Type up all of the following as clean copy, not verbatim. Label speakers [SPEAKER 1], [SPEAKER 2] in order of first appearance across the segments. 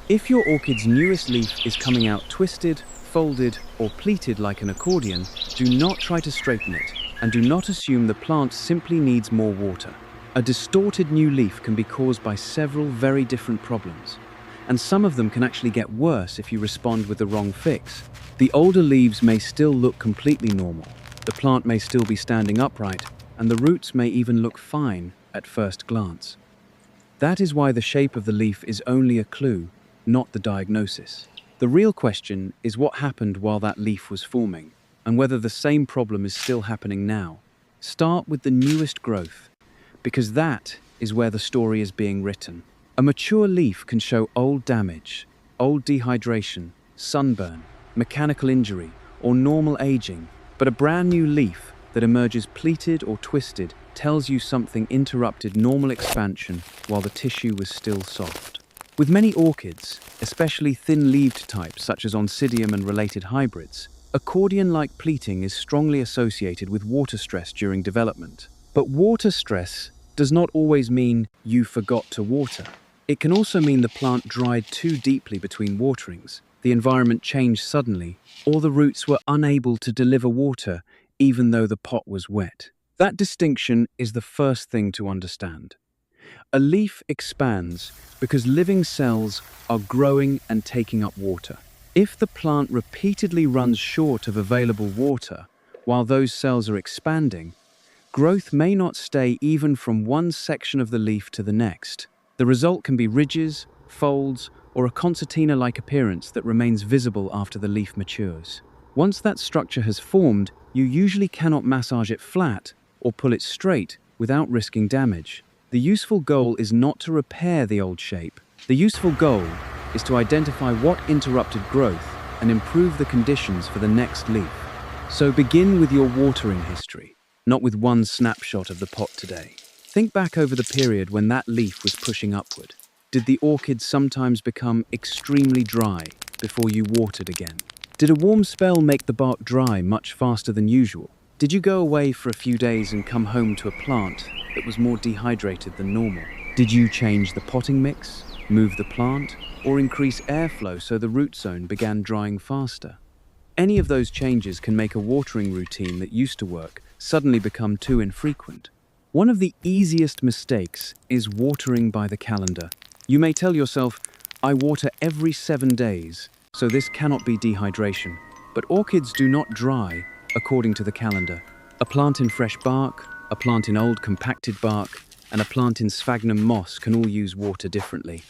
[SPEAKER 1] If your orchid's newest leaf is coming out twisted, folded, or pleated like an accordion, do not try to straighten it, and do not assume the plant simply needs more water. A distorted new leaf can be caused by several very different problems, and some of them can actually get worse if you respond with the wrong fix. The older leaves may still look completely normal, the plant may still be standing upright, and the roots may even look fine at first glance. That is why the shape of the leaf is only a clue, not the diagnosis. The real question is what happened while that leaf was forming, and whether the same problem is still happening now. Start with the newest growth, because that is where the story is being written. A mature leaf can show old damage, old dehydration, sunburn, mechanical injury, or normal aging, but a brand new leaf that emerges pleated or twisted tells you something interrupted normal expansion while the tissue was still soft. With many orchids, especially thin-leaved types such as Oncidium and related hybrids, accordion-like pleating is strongly associated with water stress during development. But water stress does not always mean you forgot to water. It can also mean the plant dried too deeply between waterings, the environment changed suddenly, or the roots were unable to deliver water even though the pot was wet. That distinction is the first thing to understand. A leaf expands because living cells are growing and taking up water. If the plant repeatedly runs short of available water while those cells are expanding, growth may not stay even from one section of the leaf to the next. The result can be ridges, folds, or a concertina-like appearance that remains visible after the leaf matures. Once that structure has formed, you usually cannot massage it flat or pull it straight without risking damage. The useful goal is not to repair the old shape. The useful goal is to identify what interrupted growth and improve the conditions for the next leaf. So begin with your watering history, not with one snapshot of the pot today. Think back over the period when that leaf was pushing upward. Did the orchid sometimes become extremely dry before you watered again? Did a warm spell make the bark dry much faster than usual? Did you go away for a few days and come home to a plant that was more dehydrated than normal? Did you change the potting mix, move the plant, or increase airflow so the root zone began drying faster? Any of those changes can make a watering routine that used to work suddenly become too infrequent. One of the easiest mistakes is watering by the calendar. You may tell yourself, I water every 7 days, so this cannot be dehydration. But orchids do not dry according to the calendar. A plant in fresh bark, a plant in old compacted bark, and a plant in sphagnum moss can all use water differently.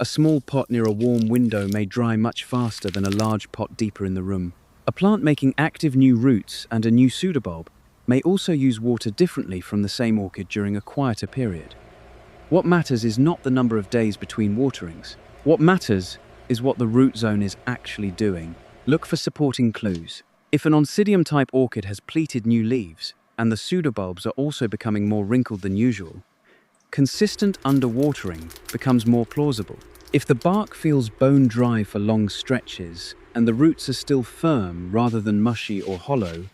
[SPEAKER 1] A small pot near a warm window may dry much faster than a large pot deeper in the room. A plant making active new roots and a new pseudobulb may also use water differently from the same orchid during a quieter period. What matters is not the number of days between waterings. What matters is what the root zone is actually doing. Look for supporting clues. If an Oncidium-type orchid has pleated new leaves, and the pseudobulbs are also becoming more wrinkled than usual, consistent underwatering becomes more plausible. If the bark feels bone dry for long stretches, and the roots are still firm rather than mushy or hollow,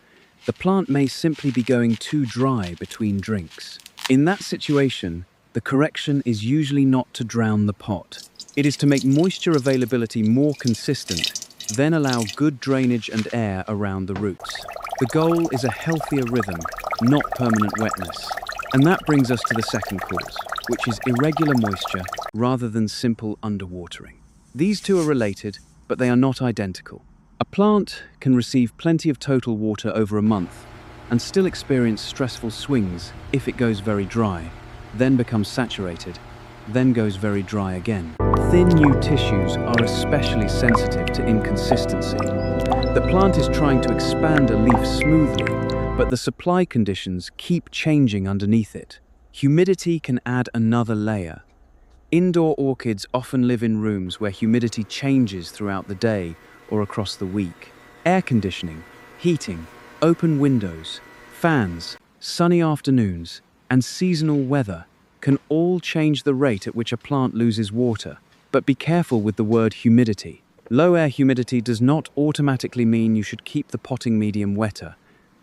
[SPEAKER 1] the plant may simply be going too dry between drinks. In that situation, the correction is usually not to drown the pot. It is to make moisture availability more consistent, then allow good drainage and air around the roots. The goal is a healthier rhythm, not permanent wetness. And that brings us to the second cause, which is irregular moisture rather than simple underwatering. These two are related, but they are not identical. A plant can receive plenty of total water over a month and still experience stressful swings if it goes very dry, then becomes saturated, then goes very dry again. Thin new tissues are especially sensitive to inconsistency. The plant is trying to expand a leaf smoothly, but the supply conditions keep changing underneath it. Humidity can add another layer. Indoor orchids often live in rooms where humidity changes throughout the day or across the week. Air conditioning, heating, open windows, fans, sunny afternoons, and seasonal weather can all change the rate at which a plant loses water. But be careful with the word humidity. Low air humidity does not automatically mean you should keep the potting medium wetter.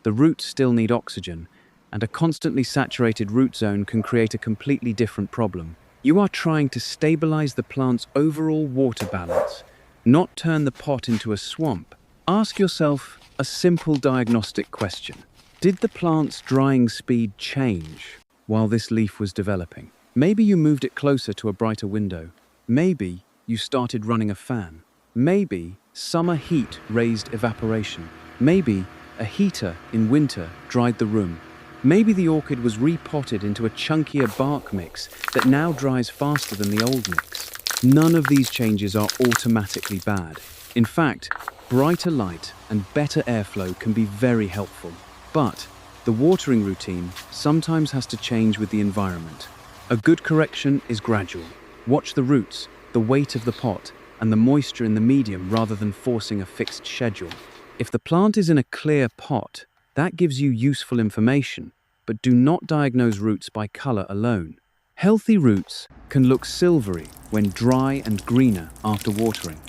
[SPEAKER 1] The roots still need oxygen, and a constantly saturated root zone can create a completely different problem. You are trying to stabilize the plant's overall water balance, not turn the pot into a swamp. Ask yourself a simple diagnostic question. Did the plant's drying speed change while this leaf was developing? Maybe you moved it closer to a brighter window. Maybe you started running a fan. Maybe summer heat raised evaporation. Maybe a heater in winter dried the room. Maybe the orchid was repotted into a chunkier bark mix that now dries faster than the old mix. None of these changes are automatically bad. In fact, brighter light and better airflow can be very helpful. But the watering routine sometimes has to change with the environment. A good correction is gradual. Watch the roots, the weight of the pot, and the moisture in the medium rather than forcing a fixed schedule. If the plant is in a clear pot, that gives you useful information, but do not diagnose roots by color alone. Healthy roots can look silvery when dry and greener after watering,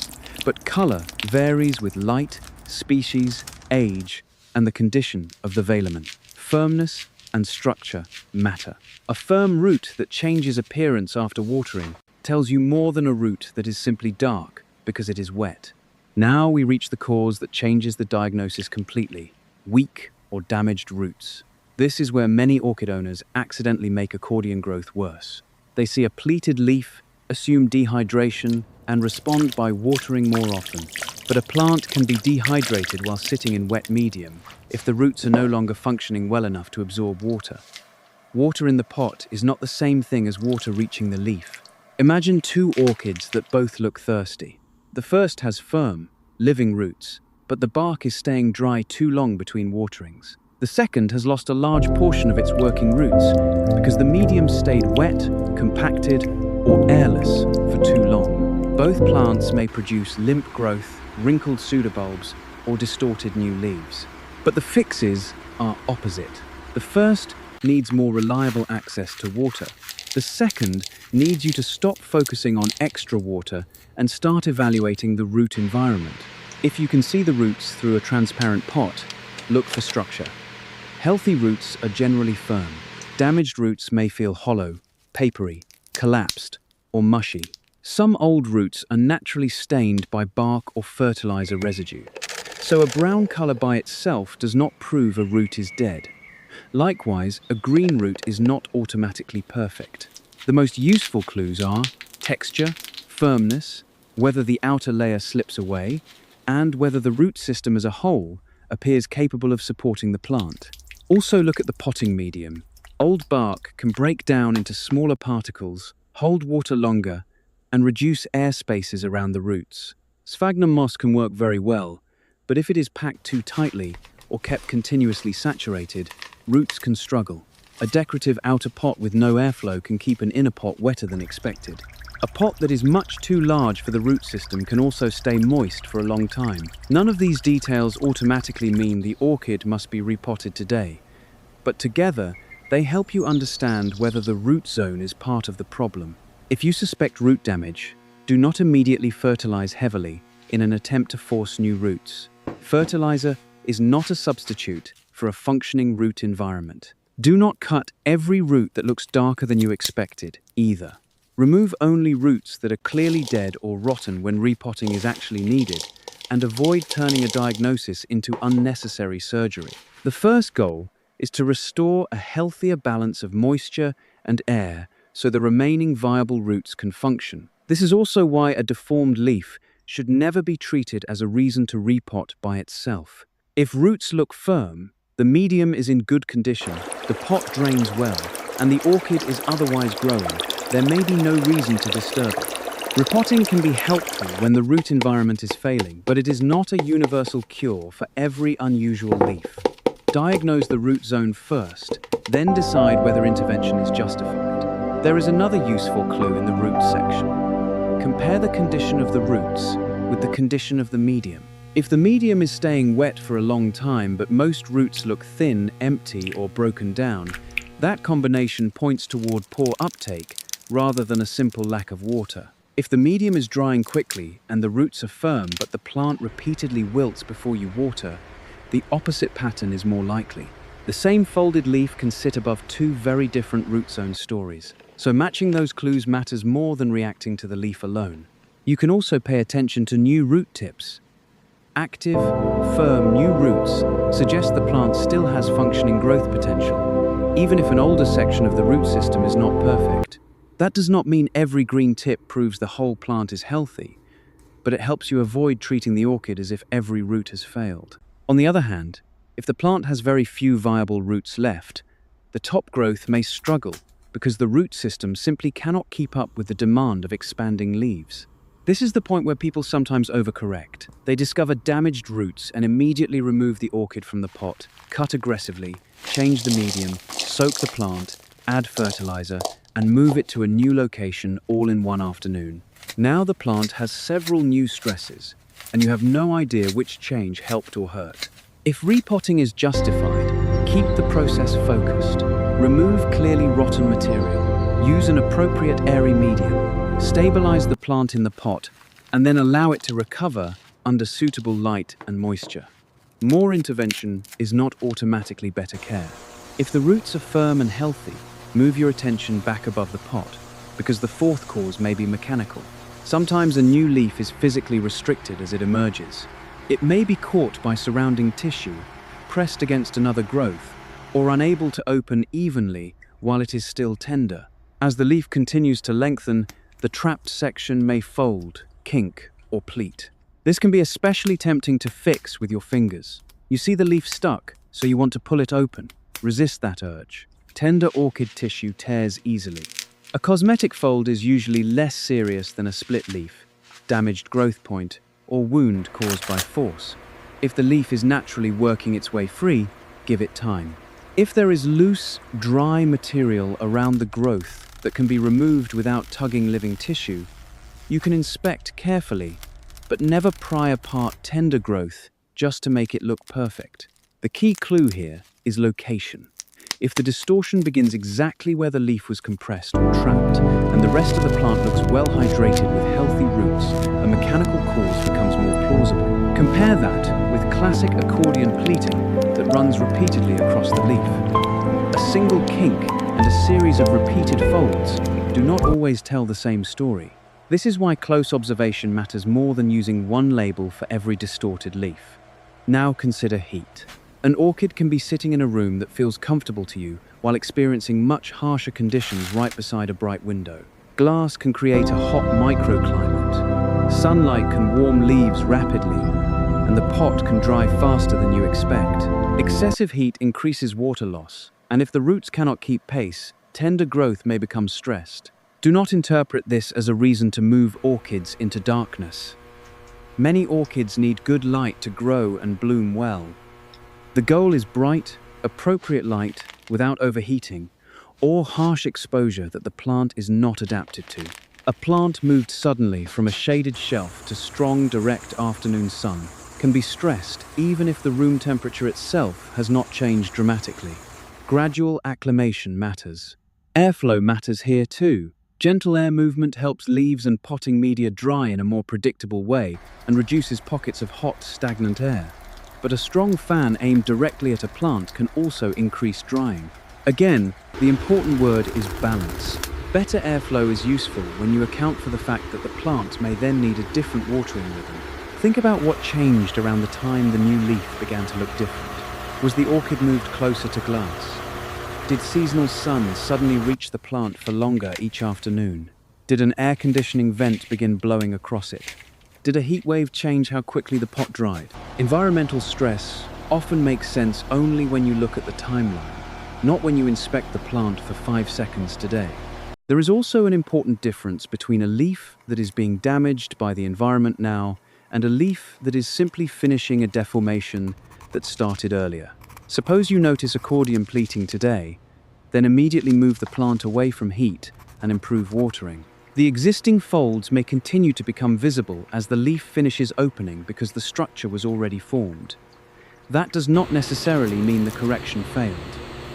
[SPEAKER 1] but color varies with light, species, age, and the condition of the velamen. Firmness and structure matter. A firm root that changes appearance after watering tells you more than a root that is simply dark because it is wet. Now we reach the cause that changes the diagnosis completely: weak or damaged roots. This is where many orchid owners accidentally make accordion growth worse. They see a pleated leaf, assume dehydration, and respond by watering more often. But a plant can be dehydrated while sitting in wet medium if the roots are no longer functioning well enough to absorb water. Water in the pot is not the same thing as water reaching the leaf. Imagine two orchids that both look thirsty. The first has firm, living roots, but the bark is staying dry too long between waterings. The second has lost a large portion of its working roots because the medium stayed wet, compacted, or airless for too long. Both plants may produce limp growth, wrinkled pseudobulbs, or distorted new leaves. But the fixes are opposite. The first needs more reliable access to water. The second needs you to stop focusing on extra water and start evaluating the root environment. If you can see the roots through a transparent pot, look for structure. Healthy roots are generally firm. Damaged roots may feel hollow, papery, collapsed, or mushy. Some old roots are naturally stained by bark or fertilizer residue, so a brown color by itself does not prove a root is dead. Likewise, a green root is not automatically perfect. The most useful clues are texture, firmness, whether the outer layer slips away, and whether the root system as a whole appears capable of supporting the plant. Also look at the potting medium. Old bark can break down into smaller particles, hold water longer, and reduce air spaces around the roots. Sphagnum moss can work very well, but if it is packed too tightly or kept continuously saturated, roots can struggle. A decorative outer pot with no airflow can keep an inner pot wetter than expected. A pot that is much too large for the root system can also stay moist for a long time. None of these details automatically mean the orchid must be repotted today, but together they help you understand whether the root zone is part of the problem. If you suspect root damage, do not immediately fertilize heavily in an attempt to force new roots. Fertilizer is not a substitute for a functioning root environment. Do not cut every root that looks darker than you expected, either. Remove only roots that are clearly dead or rotten when repotting is actually needed, and avoid turning a diagnosis into unnecessary surgery. The first goal is to restore a healthier balance of moisture and air so the remaining viable roots can function. This is also why a deformed leaf should never be treated as a reason to repot by itself. If roots look firm, the medium is in good condition, the pot drains well, and the orchid is otherwise growing, there may be no reason to disturb it. Repotting can be helpful when the root environment is failing, but it is not a universal cure for every unusual leaf. Diagnose the root zone first, then decide whether intervention is justified. There is another useful clue in the roots section. Compare the condition of the roots with the condition of the medium. If the medium is staying wet for a long time, but most roots look thin, empty, or broken down, that combination points toward poor uptake rather than a simple lack of water. If the medium is drying quickly and the roots are firm, but the plant repeatedly wilts before you water, the opposite pattern is more likely. The same folded leaf can sit above two very different root zone stories. So matching those clues matters more than reacting to the leaf alone. You can also pay attention to new root tips. Active, firm new roots suggest the plant still has functioning growth potential, even if an older section of the root system is not perfect. That does not mean every green tip proves the whole plant is healthy, but it helps you avoid treating the orchid as if every root has failed. On the other hand, if the plant has very few viable roots left, the top growth may struggle because the root system simply cannot keep up with the demand of expanding leaves. This is the point where people sometimes overcorrect. They discover damaged roots and immediately remove the orchid from the pot, cut aggressively, change the medium, soak the plant, add fertilizer, and move it to a new location all in one afternoon. Now the plant has several new stresses, and you have no idea which change helped or hurt. If repotting is justified, keep the process focused. Remove clearly rotten material. Use an appropriate airy medium. Stabilize the plant in the pot, and then allow it to recover under suitable light and moisture. More intervention is not automatically better care. If the roots are firm and healthy, move your attention back above the pot, because the fourth cause may be mechanical. Sometimes a new leaf is physically restricted as it emerges. It may be caught by surrounding tissue, pressed against another growth, or unable to open evenly while it is still tender. As the leaf continues to lengthen, the trapped section may fold, kink, or pleat. This can be especially tempting to fix with your fingers. You see the leaf stuck, so you want to pull it open. Resist that urge. Tender orchid tissue tears easily. A cosmetic fold is usually less serious than a split leaf, damaged growth point, or wound caused by force. If the leaf is naturally working its way free, give it time. If there is loose, dry material around the growth that can be removed without tugging living tissue, you can inspect carefully, but never pry apart tender growth just to make it look perfect. The key clue here is location. If the distortion begins exactly where the leaf was compressed or trapped, and the rest of the plant looks well hydrated with healthy roots, a mechanical cause becomes more plausible. Compare that with classic accordion pleating that runs repeatedly across the leaf. A single kink and a series of repeated folds do not always tell the same story. This is why close observation matters more than using one label for every distorted leaf. Now consider heat. An orchid can be sitting in a room that feels comfortable to you while experiencing much harsher conditions right beside a bright window. Glass can create a hot microclimate. Sunlight can warm leaves rapidly, and the pot can dry faster than you expect. Excessive heat increases water loss, and if the roots cannot keep pace, tender growth may become stressed. Do not interpret this as a reason to move orchids into darkness. Many orchids need good light to grow and bloom well. The goal is bright, appropriate light without overheating, or harsh exposure that the plant is not adapted to. A plant moved suddenly from a shaded shelf to strong, direct afternoon sun can be stressed even if the room temperature itself has not changed dramatically. Gradual acclimation matters. Airflow matters here too. Gentle air movement helps leaves and potting media dry in a more predictable way and reduces pockets of hot, stagnant air. But a strong fan aimed directly at a plant can also increase drying. Again, the important word is balance. Better airflow is useful when you account for the fact that the plant may then need a different watering rhythm. Think about what changed around the time the new leaf began to look different. Was the orchid moved closer to glass? Did seasonal sun suddenly reach the plant for longer each afternoon? Did an air conditioning vent begin blowing across it? Did a heat wave change how quickly the pot dried? Environmental stress often makes sense only when you look at the timeline, not when you inspect the plant for 5 seconds today. There is also an important difference between a leaf that is being damaged by the environment now and a leaf that is simply finishing a deformation that started earlier. Suppose you notice accordion pleating today, then immediately move the plant away from heat and improve watering. The existing folds may continue to become visible as the leaf finishes opening because the structure was already formed. That does not necessarily mean the correction failed.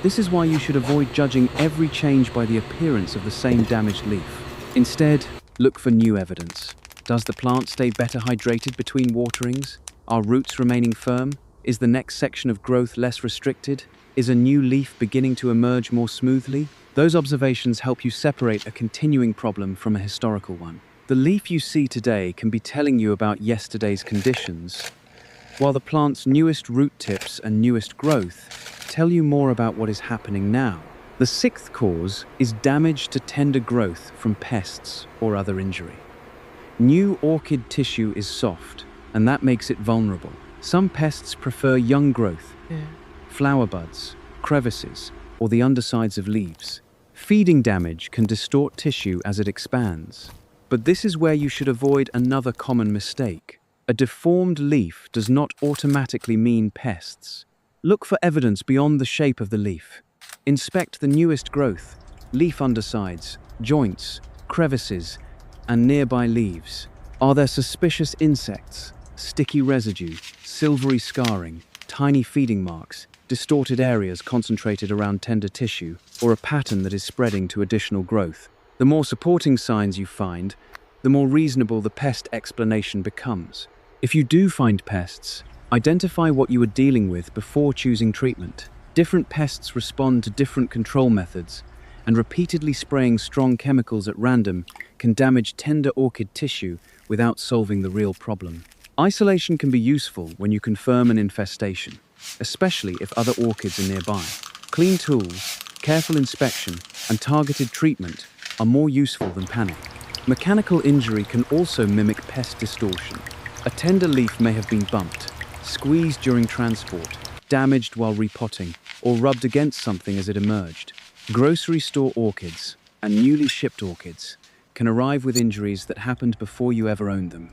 [SPEAKER 1] This is why you should avoid judging every change by the appearance of the same damaged leaf. Instead, look for new evidence. Does the plant stay better hydrated between waterings? Are roots remaining firm? Is the next section of growth less restricted? Is a new leaf beginning to emerge more smoothly? Those observations help you separate a continuing problem from a historical one. The leaf you see today can be telling you about yesterday's conditions, while the plant's newest root tips and newest growth tell you more about what is happening now. The sixth cause is damage to tender growth from pests or other injury. New orchid tissue is soft, and that makes it vulnerable. Some pests prefer young growth, flower buds, crevices, or the undersides of leaves. Feeding damage can distort tissue as it expands. But this is where you should avoid another common mistake. A deformed leaf does not automatically mean pests. Look for evidence beyond the shape of the leaf. Inspect the newest growth, leaf undersides, joints, crevices, and nearby leaves. Are there suspicious insects, sticky residue, silvery scarring, tiny feeding marks, distorted areas concentrated around tender tissue, or a pattern that is spreading to additional growth? The more supporting signs you find, the more reasonable the pest explanation becomes. If you do find pests, identify what you are dealing with before choosing treatment. Different pests respond to different control methods, and repeatedly spraying strong chemicals at random can damage tender orchid tissue without solving the real problem. Isolation can be useful when you confirm an infestation, especially if other orchids are nearby. Clean tools, careful inspection, and targeted treatment are more useful than panic. Mechanical injury can also mimic pest distortion. A tender leaf may have been bumped, squeezed during transport, damaged while repotting, or rubbed against something as it emerged. Grocery store orchids and newly shipped orchids can arrive with injuries that happened before you ever owned them.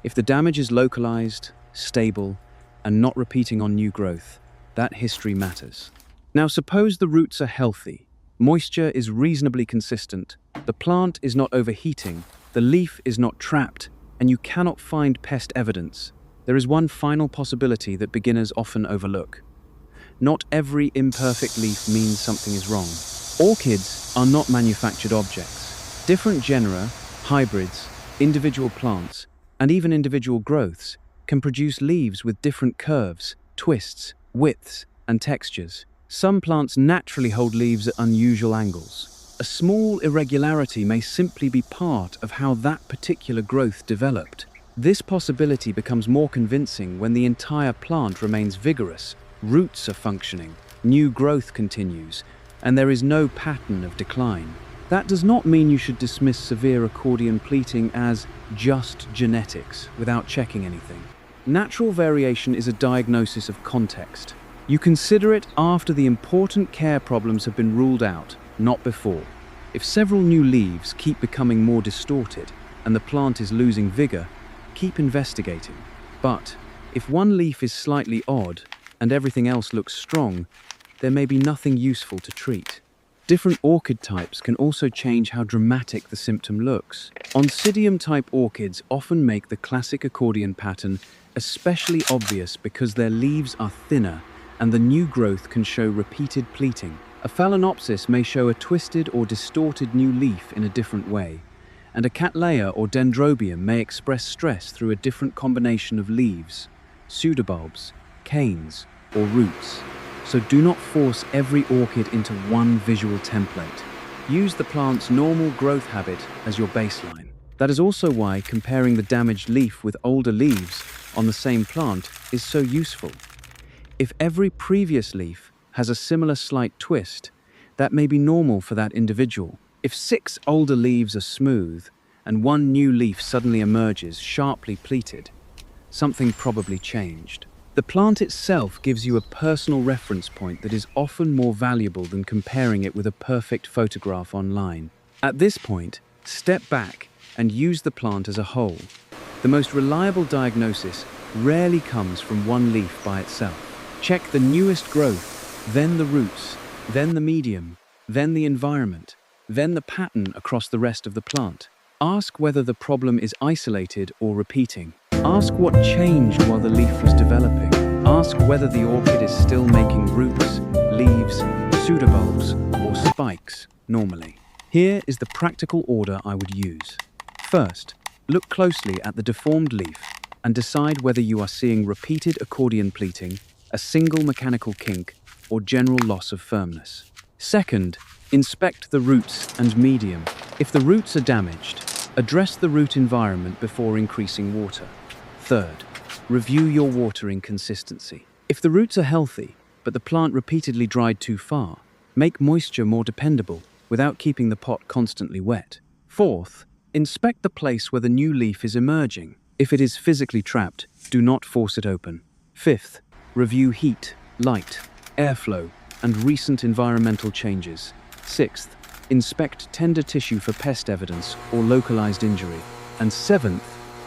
[SPEAKER 1] If the damage is localized, stable, and not repeating on new growth, that history matters. Now suppose the roots are healthy, moisture is reasonably consistent, the plant is not overheating, the leaf is not trapped, and you cannot find pest evidence. There is one final possibility that beginners often overlook. Not every imperfect leaf means something is wrong. Orchids are not manufactured objects. Different genera, hybrids, individual plants, and even individual growths can produce leaves with different curves, twists, widths, and textures. Some plants naturally hold leaves at unusual angles. A small irregularity may simply be part of how that particular growth developed. This possibility becomes more convincing when the entire plant remains vigorous, roots are functioning, new growth continues, and there is no pattern of decline. That does not mean you should dismiss severe accordion pleating as just genetics without checking anything. Natural variation is a diagnosis of context. You consider it after the important care problems have been ruled out, not before. If several new leaves keep becoming more distorted and the plant is losing vigor, keep investigating. But if one leaf is slightly odd and everything else looks strong, there may be nothing useful to treat. Different orchid types can also change how dramatic the symptom looks. Oncidium-type orchids often make the classic accordion pattern especially obvious because their leaves are thinner and the new growth can show repeated pleating. A phalaenopsis may show a twisted or distorted new leaf in a different way, and a cattleya or dendrobium may express stress through a different combination of leaves, pseudobulbs, canes, or roots. So do not force every orchid into one visual template. Use the plant's normal growth habit as your baseline. That is also why comparing the damaged leaf with older leaves on the same plant is so useful. If every previous leaf has a similar slight twist, that may be normal for that individual. If 6 older leaves are smooth and one new leaf suddenly emerges sharply pleated, something probably changed. The plant itself gives you a personal reference point that is often more valuable than comparing it with a perfect photograph online. At this point, step back and use the plant as a whole. The most reliable diagnosis rarely comes from one leaf by itself. Check the newest growth, then the roots, then the medium, then the environment, then the pattern across the rest of the plant. Ask whether the problem is isolated or repeating. Ask what changed while the leaf was developing. Ask whether the orchid is still making roots, leaves, pseudobulbs, or spikes normally. Here is the practical order I would use. First, look closely at the deformed leaf and decide whether you are seeing repeated accordion pleating, a single mechanical kink, or general loss of firmness. Second, Inspect the roots and medium. If the roots are damaged, address the root environment before increasing water. Third, review your watering consistency. If the roots are healthy, but the plant repeatedly dried too far, make moisture more dependable without keeping the pot constantly wet. Fourth, inspect the place where the new leaf is emerging. If it is physically trapped, do not force it open. Fifth, review heat, light, airflow, and recent environmental changes. Sixth, inspect tender tissue for pest evidence or localized injury. And seventh,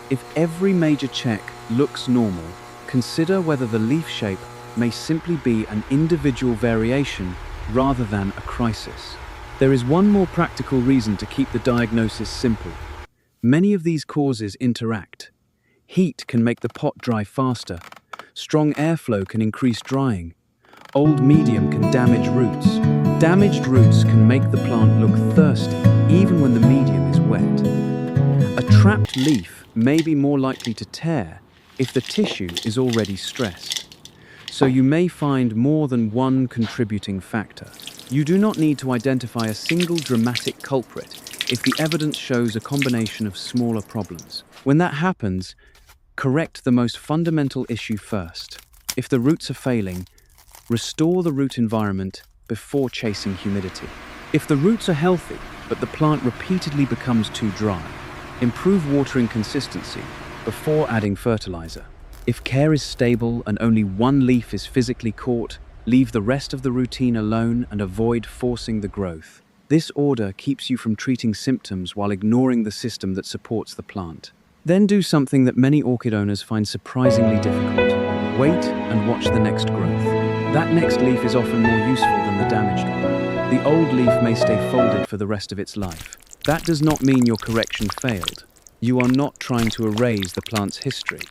[SPEAKER 1] if every major check looks normal, consider whether the leaf shape may simply be an individual variation rather than a crisis. There is one more practical reason to keep the diagnosis simple. Many of these causes interact. Heat can make the pot dry faster. Strong airflow can increase drying. Old medium can damage roots. Damaged roots can make the plant look thirsty, even when the medium is wet. A trapped leaf may be more likely to tear if the tissue is already stressed. So you may find more than one contributing factor. You do not need to identify a single dramatic culprit if the evidence shows a combination of smaller problems. When that happens, correct the most fundamental issue first. If the roots are failing, restore the root environment before chasing humidity. If the roots are healthy, but the plant repeatedly becomes too dry, improve watering consistency before adding fertilizer. If care is stable and only one leaf is physically caught, leave the rest of the routine alone and avoid forcing the growth. This order keeps you from treating symptoms while ignoring the system that supports the plant. Then do something that many orchid owners find surprisingly difficult. Wait and watch the next growth. That next leaf is often more useful than the damaged one. The old leaf may stay folded for the rest of its life. That does not mean your correction failed. You are not trying to erase the plant's history.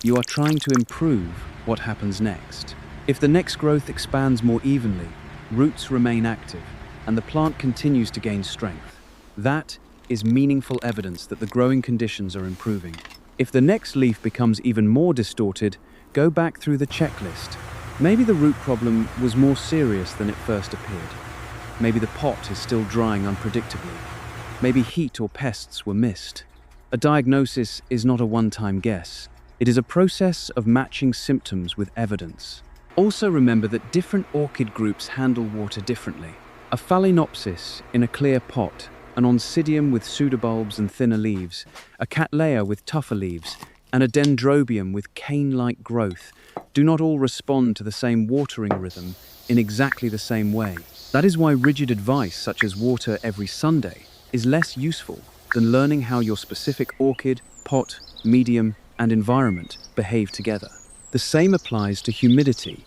[SPEAKER 1] You are trying to improve what happens next. If the next growth expands more evenly, roots remain active, and the plant continues to gain strength, that is meaningful evidence that the growing conditions are improving. If the next leaf becomes even more distorted, go back through the checklist. Maybe the root problem was more serious than it first appeared. Maybe the pot is still drying unpredictably. Maybe heat or pests were missed. A diagnosis is not a one-time guess. It is a process of matching symptoms with evidence. Also remember that different orchid groups handle water differently. A phalaenopsis in a clear pot, an Oncidium with pseudobulbs and thinner leaves, a Cattleya with tougher leaves, and a Dendrobium with cane-like growth do not all respond to the same watering rhythm in exactly the same way. That is why rigid advice such as water every Sunday is less useful than learning how your specific orchid, pot, medium, and environment behave together. The same applies to humidity.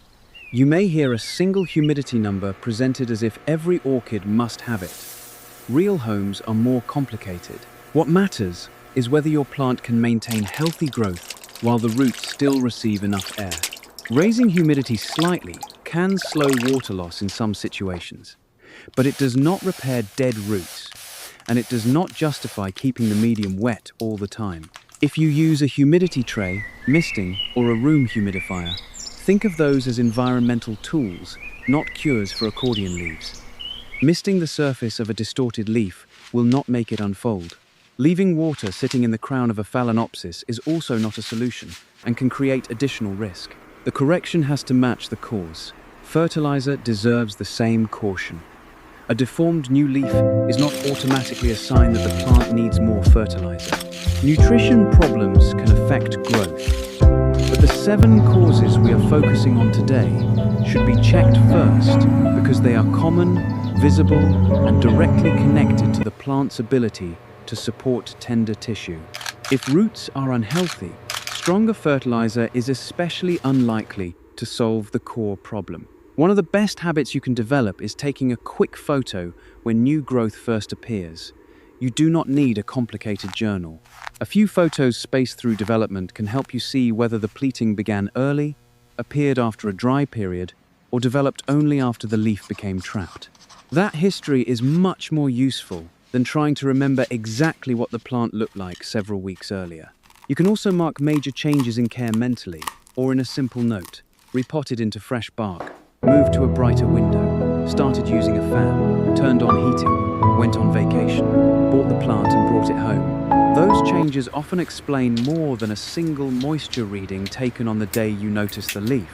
[SPEAKER 1] You may hear a single humidity number presented as if every orchid must have it. Real homes are more complicated. What matters is whether your plant can maintain healthy growth while the roots still receive enough air. Raising humidity slightly can slow water loss in some situations, but it does not repair dead roots, and it does not justify keeping the medium wet all the time. If you use a humidity tray, misting, or a room humidifier, think of those as environmental tools, not cures for accordion leaves. Misting the surface of a distorted leaf will not make it unfold. Leaving water sitting in the crown of a phalaenopsis is also not a solution and can create additional risk. The correction has to match the cause. Fertilizer deserves the same caution. A deformed new leaf is not automatically a sign that the plant needs more fertilizer. Nutrition problems can affect growth, but the 7 causes we are focusing on today should be checked first because they are common, visible, and directly connected to the plant's ability to support tender tissue. If roots are unhealthy, stronger fertilizer is especially unlikely to solve the core problem. One of the best habits you can develop is taking a quick photo when new growth first appears. You do not need a complicated journal. A few photos spaced through development can help you see whether the pleating began early, appeared after a dry period, or developed only after the leaf became trapped. That history is much more useful than trying to remember exactly what the plant looked like several weeks earlier. You can also mark major changes in care mentally, or in a simple note. Repot it into fresh bark. Move to a brighter window. started using a fan, turned on heating, went on vacation, bought the plant and brought it home. Those changes often explain more than a single moisture reading taken on the day you notice the leaf.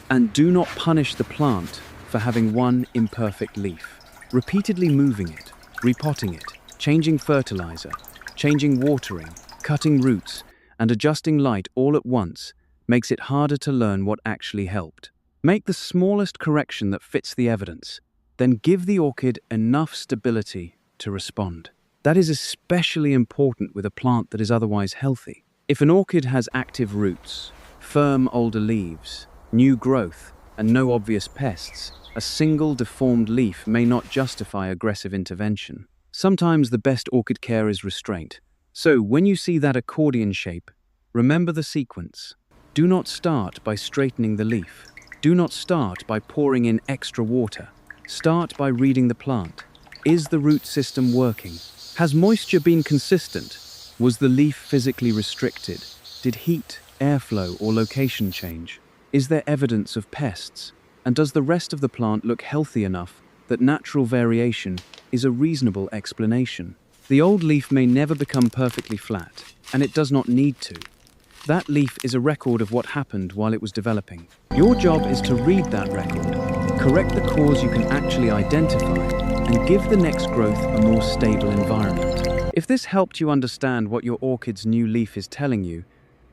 [SPEAKER 1] And do not punish the plant for having one imperfect leaf. Repeatedly moving it, repotting it, changing fertilizer, changing watering, cutting roots, and adjusting light all at once makes it harder to learn what actually helped. Make the smallest correction that fits the evidence, then give the orchid enough stability to respond. That is especially important with a plant that is otherwise healthy. If an orchid has active roots, firm older leaves, new growth, and no obvious pests, a single deformed leaf may not justify aggressive intervention. Sometimes the best orchid care is restraint. So, when you see that accordion shape, remember the sequence. Do not start by straightening the leaf. Do not start by pouring in extra water. Start by reading the plant. Is the root system working? Has moisture been consistent? Was the leaf physically restricted? Did heat, airflow, or location change? Is there evidence of pests? And does the rest of the plant look healthy enough that natural variation is a reasonable explanation? The old leaf may never become perfectly flat, and it does not need to. That leaf is a record of what happened while it was developing. Your job is to read that record, correct the cause you can actually identify, and give the next growth a more stable environment. If this helped you understand what your orchid's new leaf is telling you,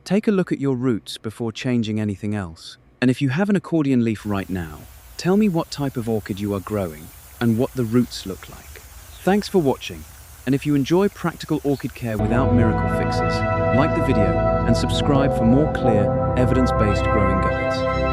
[SPEAKER 1] take a look at your roots before changing anything else. And if you have an accordion leaf right now, tell me what type of orchid you are growing and what the roots look like. Thanks for watching. And if you enjoy practical orchid care without miracle fixes, like the video and subscribe for more clear, evidence-based growing guides.